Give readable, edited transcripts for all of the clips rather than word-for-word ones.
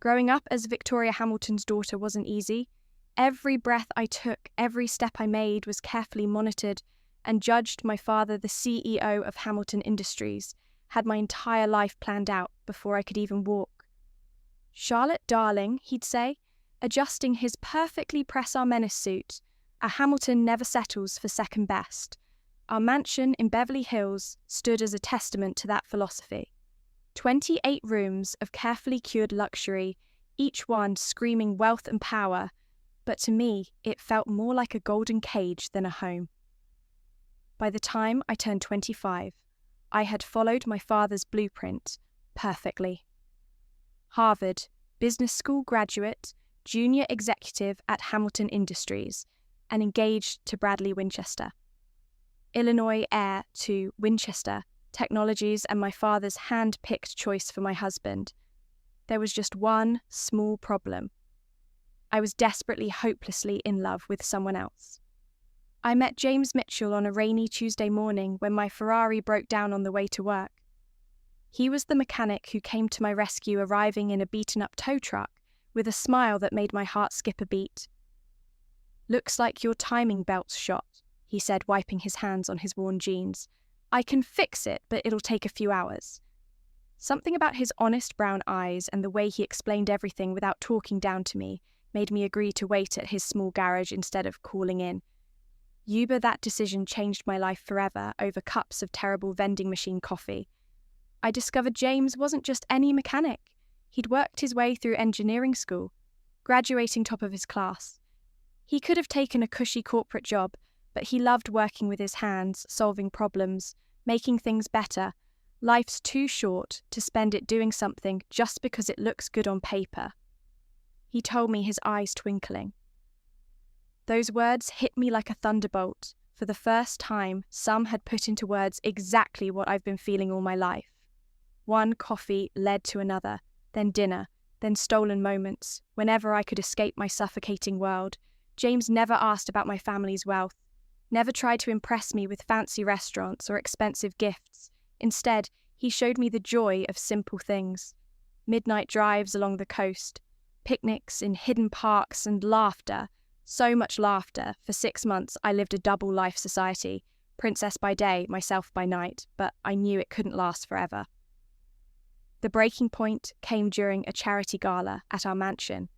Growing up as Victoria Hamilton's daughter wasn't easy. Every breath I took, every step I made was carefully monitored and judged. My father, the CEO of Hamilton Industries, had my entire life planned out before I could even walk. "Charlotte, darling," he'd say, adjusting his perfectly press-our-menace suit, "a Hamilton never settles for second best." Our mansion in Beverly Hills stood as a testament to that philosophy. 28 rooms of carefully cured luxury, each one screaming wealth and power, but to me it felt more like a golden cage than a home. By the time I turned 25, I had followed my father's blueprint perfectly. Harvard, business school graduate, junior executive at Hamilton Industries, and engaged to Bradley Winchester. Illinois heir to Winchester Technologies and my father's hand-picked choice for my husband. There was just one small problem. I was desperately, hopelessly in love with someone else. I met James Mitchell on a rainy Tuesday morning when my Ferrari broke down on the way to work. He was the mechanic who came to my rescue, arriving in a beaten-up tow truck with a smile that made my heart skip a beat. "Looks like your timing belt's shot," he said, wiping his hands on his worn jeans. "I can fix it, but it'll take a few hours." Something about his honest brown eyes and the way he explained everything without talking down to me made me agree to wait at his small garage instead of calling in. Yuba, that decision changed my life forever over cups of terrible vending machine coffee. I discovered James wasn't just any mechanic. He'd worked his way through engineering school, graduating top of his class. He could have taken a cushy corporate job, but he loved working with his hands, solving problems, making things better. Life's too short to spend it doing something just because it looks good on paper. He told me, his eyes twinkling. Those words hit me like a thunderbolt. For the first time, some had put into words exactly what I've been feeling all my life. One coffee led to another, then dinner, then stolen moments. Whenever I could escape my suffocating world, James never asked about my family's wealth, never tried to impress me with fancy restaurants or expensive gifts. Instead, he showed me the joy of simple things. Midnight drives along the coast, picnics in hidden parks, and laughter. So much laughter. For 6 months, I lived a double life society, princess by day, myself by night, but I knew it couldn't last forever. The breaking point came during a charity gala at our mansion.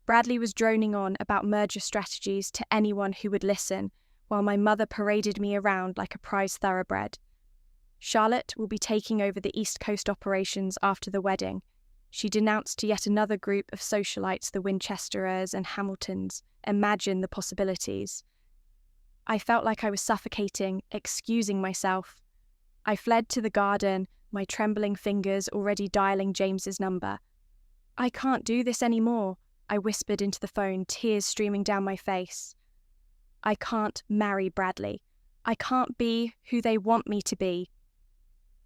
Bradley was droning on about merger strategies to anyone who would listen, while my mother paraded me around like a prize thoroughbred. Charlotte will be taking over the East Coast operations after the wedding, she denounced to yet another group of socialites, the Winchesterers and Hamiltons. Imagine the possibilities. I felt like I was suffocating, excusing myself. I fled to the garden, my trembling fingers already dialing James's number. "I can't do this anymore," I whispered into the phone, tears streaming down my face. "I can't marry Bradley. I can't be who they want me to be."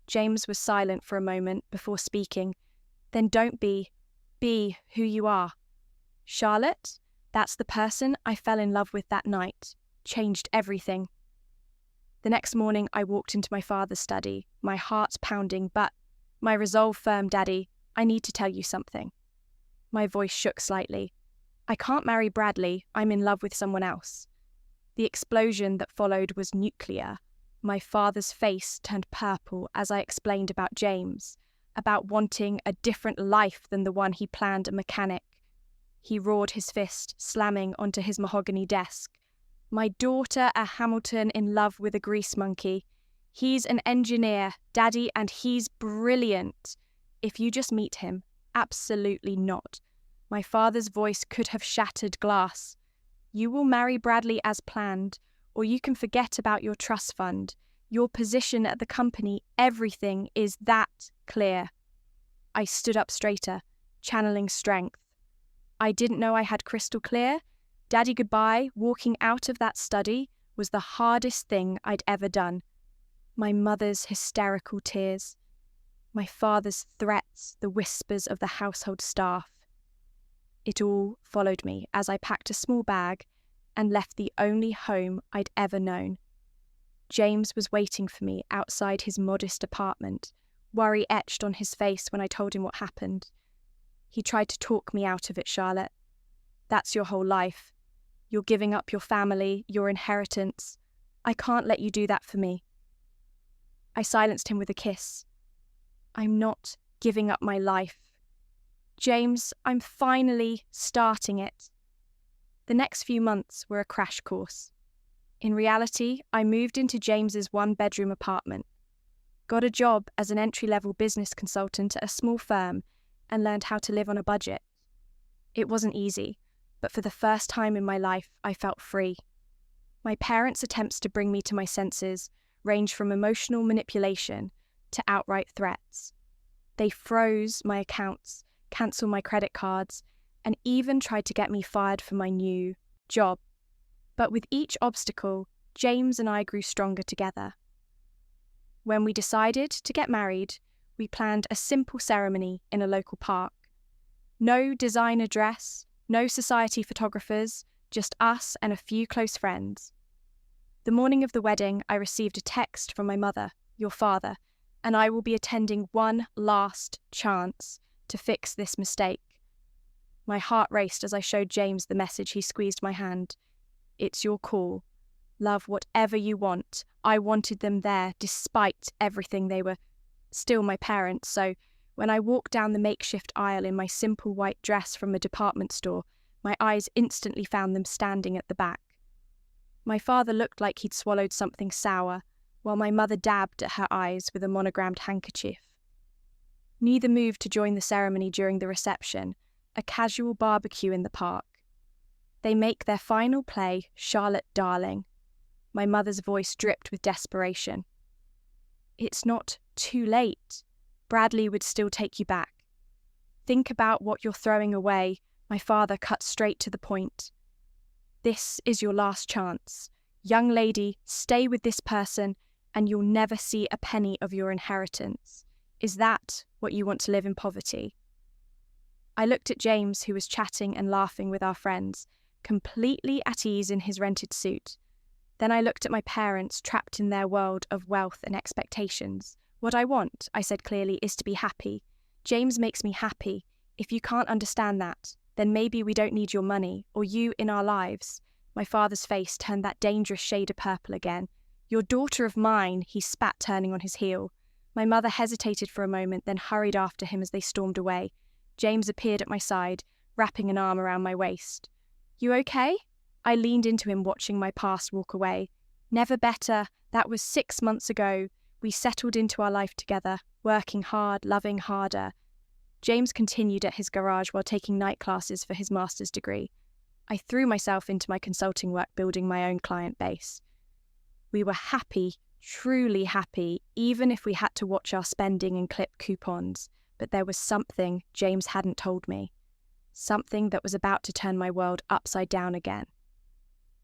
James was silent for a moment before speaking. "Then don't be who you are." "Charlotte, that's the person I fell in love with that night. Changed everything." The next morning I walked into my father's study, my heart pounding, but my resolve firm. "Daddy, I need to tell you something." My voice shook slightly. "I can't marry Bradley. I'm in love with someone else." The explosion that followed was nuclear. My father's face turned purple as I explained about James, about wanting a different life than the one he planned, a mechanic. He roared his fist, slamming onto his mahogany desk. "My daughter, a Hamilton, in love with a grease monkey. He's an engineer, Daddy, and he's brilliant. If you just meet him, absolutely not." My father's voice could have shattered glass. "You will marry Bradley as planned, or you can forget about your trust fund, your position at the company. Everything is that clear." I stood up straighter, channeling strength. I didn't know I had crystal clear. Daddy goodbye, walking out of that study, was the hardest thing I'd ever done. My mother's hysterical tears. My father's threats, the whispers of the household staff. It all followed me as I packed a small bag and left the only home I'd ever known. James was waiting for me outside his modest apartment, worry etched on his face when I told him what happened. He tried to talk me out of it, Charlotte. That's your whole life. You're giving up your family, your inheritance. I can't let you do that for me. I silenced him with a kiss. I'm not giving up my life. James, I'm finally starting it. The next few months were a crash course. In reality, I moved into James's one-bedroom apartment, got a job as an entry-level business consultant at a small firm, and learned how to live on a budget. It wasn't easy, but for the first time in my life, I felt free. My parents' attempts to bring me to my senses ranged from emotional manipulation to outright threats. They froze my accounts, cancelled my credit cards, and even tried to get me fired from my new job. But with each obstacle, James and I grew stronger together. When we decided to get married, we planned a simple ceremony in a local park. No designer dress, no society photographers, just us and a few close friends. The morning of the wedding, I received a text from my mother, your father, and I will be attending one last chance to fix this mistake. My heart raced as I showed James the message. He squeezed my hand. It's your call. Love whatever you want. I wanted them there despite everything. They were still my parents, so when I walked down the makeshift aisle in my simple white dress from a department store, my eyes instantly found them standing at the back. My father looked like he'd swallowed something sour, while my mother dabbed at her eyes with a monogrammed handkerchief. Neither moved to join the ceremony during the reception, a casual barbecue in the park. They make their final play, Charlotte Darling. My mother's voice dripped with desperation. It's not too late. Bradley would still take you back. Think about what you're throwing away. My father cut straight to the point. This is your last chance. Young lady, stay with this person and you'll never see a penny of your inheritance. Is that what you want to live in poverty? I looked at James, who was chatting and laughing with our friends, completely at ease in his rented suit. Then I looked at my parents, trapped in their world of wealth and expectations. What I want, I said clearly, is to be happy. James makes me happy. If you can't understand that, then maybe we don't need your money, or you in our lives. My father's face turned that dangerous shade of purple again. Your daughter of mine, he spat, turning on his heel. My mother hesitated for a moment, then hurried after him as they stormed away. James appeared at my side, wrapping an arm around my waist. You okay? I leaned into him, watching my past walk away. Never better. That was 6 months ago. We settled into our life together, working hard, loving harder. James continued at his garage while taking night classes for his master's degree. I threw myself into my consulting work, building my own client base. We were happy, truly happy, even if we had to watch our spending and clip coupons. But there was something James hadn't told me. Something that was about to turn my world upside down again.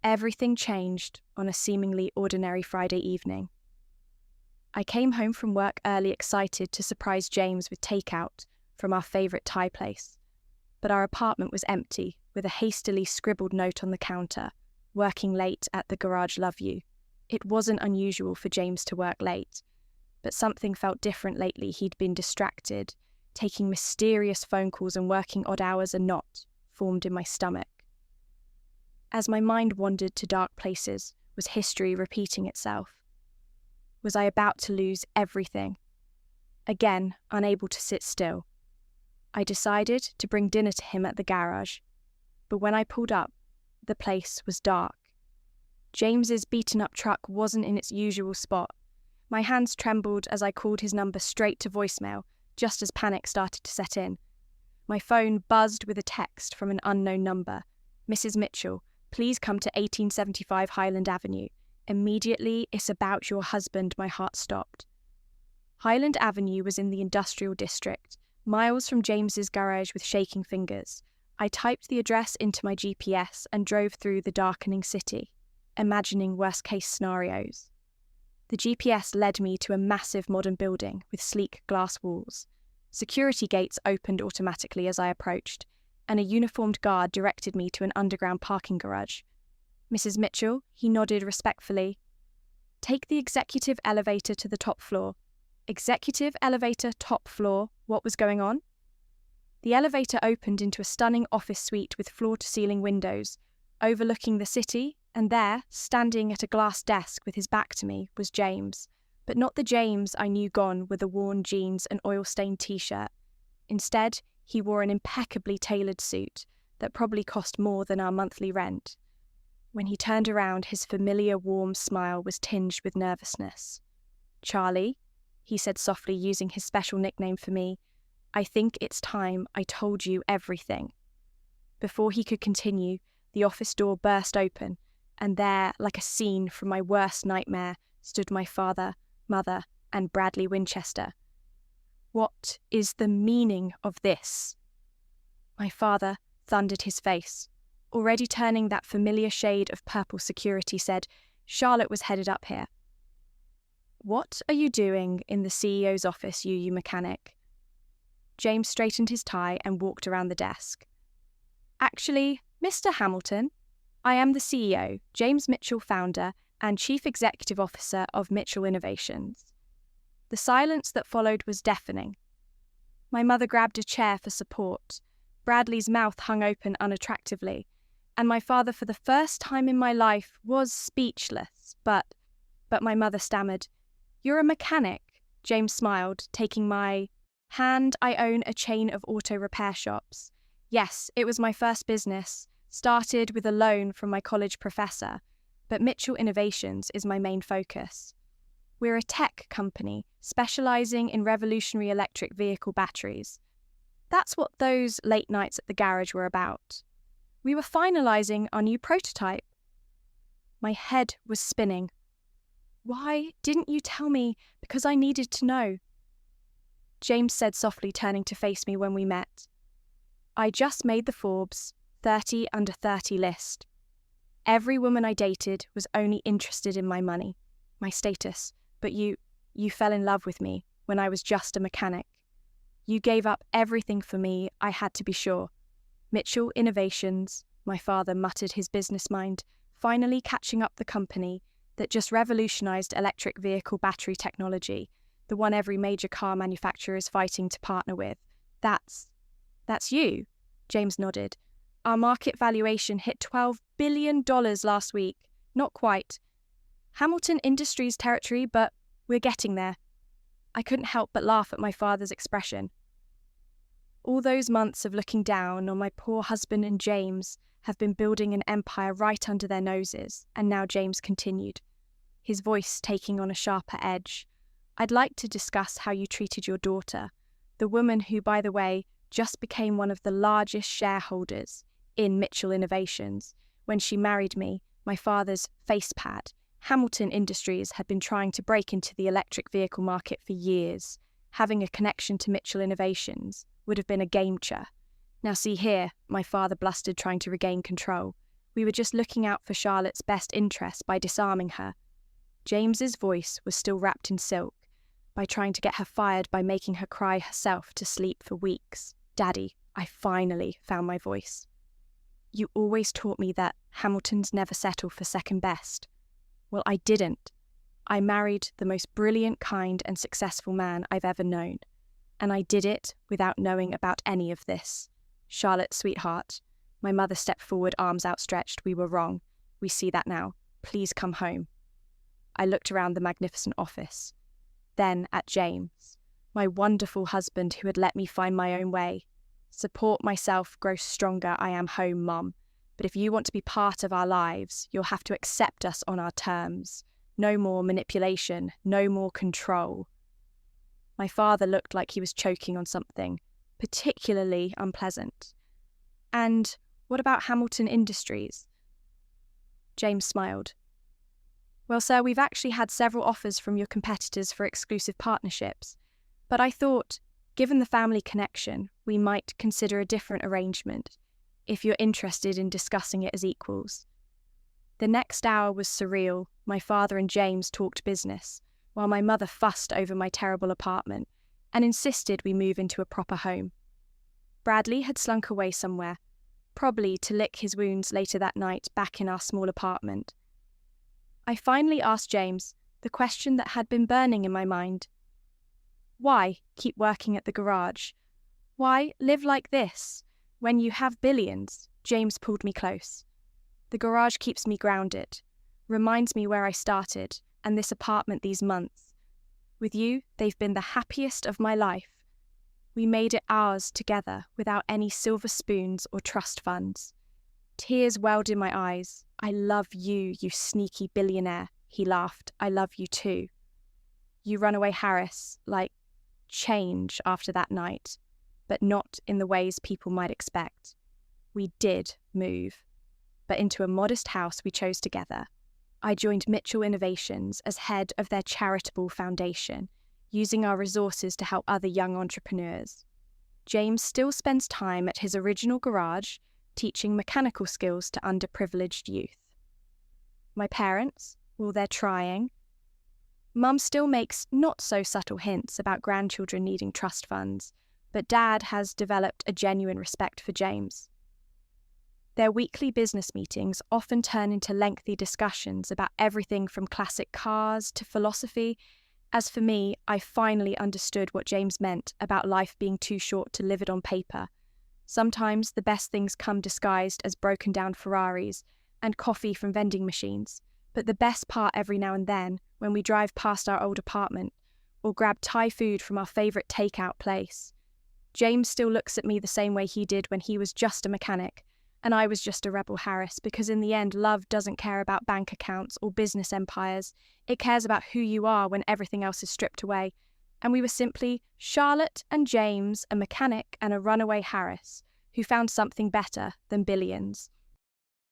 Everything changed on a seemingly ordinary Friday evening. I came home from work early, excited to surprise James with takeout from our favourite Thai place. But our apartment was empty, with a hastily scribbled note on the counter, working late at the garage, love you. It wasn't unusual for James to work late, but something felt different lately. He'd been distracted, taking mysterious phone calls and working odd hours. A knot formed in my stomach. As my mind wandered to dark places, was history repeating itself? Was I about to lose everything? Again, unable to sit still. I decided to bring dinner to him at the garage, but when I pulled up, the place was dark. James's beaten-up truck wasn't in its usual spot. My hands trembled as I called his number straight to voicemail, just as panic started to set in. My phone buzzed with a text from an unknown number. Mrs. Mitchell, please come to 1875 Highland Avenue. Immediately, it's about your husband. My heart stopped. Highland Avenue was in the industrial district, miles from James's garage. With shaking fingers, I typed the address into my GPS and drove through the darkening city, imagining worst-case scenarios. The GPS led me to a massive modern building with sleek glass walls. Security gates opened automatically as I approached, and a uniformed guard directed me to an underground parking garage. Mrs. Mitchell, he nodded respectfully. Take the executive elevator to the top floor. Executive elevator, top floor. What was going on? The elevator opened into a stunning office suite with floor-to-ceiling windows, overlooking the city, and there, standing at a glass desk with his back to me, was James. But not the James I knew gone with the worn jeans and oil-stained t-shirt. Instead, he wore an impeccably tailored suit that probably cost more than our monthly rent. When he turned around, his familiar warm smile was tinged with nervousness. "Charlie," he said softly, using his special nickname for me, "I think it's time I told you everything." Before he could continue, the office door burst open, and there, like a scene from my worst nightmare, stood my father, mother, and Bradley Winchester. "What is the meaning of this?" My father thundered his face. Already turning that familiar shade of purple, security said, "Charlotte was headed up here." "What are you doing in the CEO's office, you mechanic?" James straightened his tie and walked around the desk. "Actually, Mr. Hamilton, I am the CEO, James Mitchell, founder and Chief Executive Officer of Mitchell Innovations." The silence that followed was deafening. My mother grabbed a chair for support. Bradley's mouth hung open unattractively, and my father, for the first time in my life, was speechless. But my mother stammered, "You're a mechanic," James smiled, taking my hand. "I own a chain of auto repair shops. Yes, it was my first business, started with a loan from my college professor, but Mitchell Innovations is my main focus. We're a tech company specializing in revolutionary electric vehicle batteries." That's what those late nights at the garage were about. We were finalizing our new prototype. My head was spinning. "Why didn't you tell me? Because I needed to know." James said softly, turning to face me when we met. "I just made the Forbes 30 under 30 list. Every woman I dated was only interested in my money, my status, but you fell in love with me when I was just a mechanic. You gave up everything for me. I had to be sure." Mitchell Innovations, my father muttered, his business mind finally catching up the company that just revolutionized electric vehicle battery technology, the one every major car manufacturer is fighting to partner with. That's you," James nodded. "Our market valuation hit $12 billion last week. Not quite. Hamilton Industries territory, but we're getting there." I couldn't help but laugh at my father's expression. All those months of looking down on my poor husband and James have been building an empire right under their noses, and now James continued, his voice taking on a sharper edge. "I'd like to discuss how you treated your daughter, the woman who, by the way, just became one of the largest shareholders in Mitchell Innovations. When she married me, my father's facepad, Hamilton Industries, had been trying to break into the electric vehicle market for years. Having a connection to Mitchell Innovations would have been a game-changer. Now see here," my father blustered, trying to regain control. "We were just looking out for Charlotte's best interests by disarming her." James's voice was still wrapped in silk, by trying to get her fired by making her cry herself to sleep for weeks. "Daddy, I finally found my voice. You always taught me that Hamiltons never settle for second best. Well, I didn't. I married the most brilliant, kind, and successful man I've ever known. And I did it without knowing about any of this. Charlotte, sweetheart." My mother stepped forward, arms outstretched. "We were wrong. We see that now. Please come home." I looked around the magnificent office. Then at James, my wonderful husband who had let me find my own way. "Support myself, grow stronger. I am home, Mum. But if you want to be part of our lives, you'll have to accept us on our terms. No more manipulation, no more control." My father looked like he was choking on something particularly unpleasant. "And what about Hamilton Industries?" James smiled. "Well, sir, we've actually had several offers from your competitors for exclusive partnerships, but I thought, given the family connection, we might consider a different arrangement, if you're interested in discussing it as equals." The next hour was surreal. My father and James talked business, while my mother fussed over my terrible apartment and insisted we move into a proper home. Bradley had slunk away somewhere, probably to lick his wounds later that night back in our small apartment. I finally asked James the question that had been burning in my mind. Why keep working at the garage? Why live like this when you have billions? James pulled me close. The garage keeps me grounded, reminds me where I started, and this apartment these months. With you, they've been the happiest of my life. We made it ours together without any silver spoons or trust funds. Tears welled in my eyes. I love you, you sneaky billionaire. He laughed. I love you too. You runaway Harris, like change after that night, but not in the ways people might expect. We did move, but into a modest house we chose together. I joined Mitchell Innovations as head of their charitable foundation, using our resources to help other young entrepreneurs. James still spends time at his original garage, teaching mechanical skills to underprivileged youth. My parents, well, they're trying. Mum still makes not-so-subtle hints about grandchildren needing trust funds, but Dad has developed a genuine respect for James. Their weekly business meetings often turn into lengthy discussions about everything from classic cars to philosophy. As for me, I finally understood what James meant about life being too short to live it on paper. Sometimes the best things come disguised as broken-down Ferraris and coffee from vending machines, but the best part every now and then, when we drive past our old apartment or grab Thai food from our favourite takeout place. James still looks at me the same way he did when he was just a mechanic, and I was just a rebel Harris, because in the end, love doesn't care about bank accounts or business empires. It cares about who you are when everything else is stripped away. And we were simply Charlotte and James, a mechanic and a runaway Harris, who found something better than billions.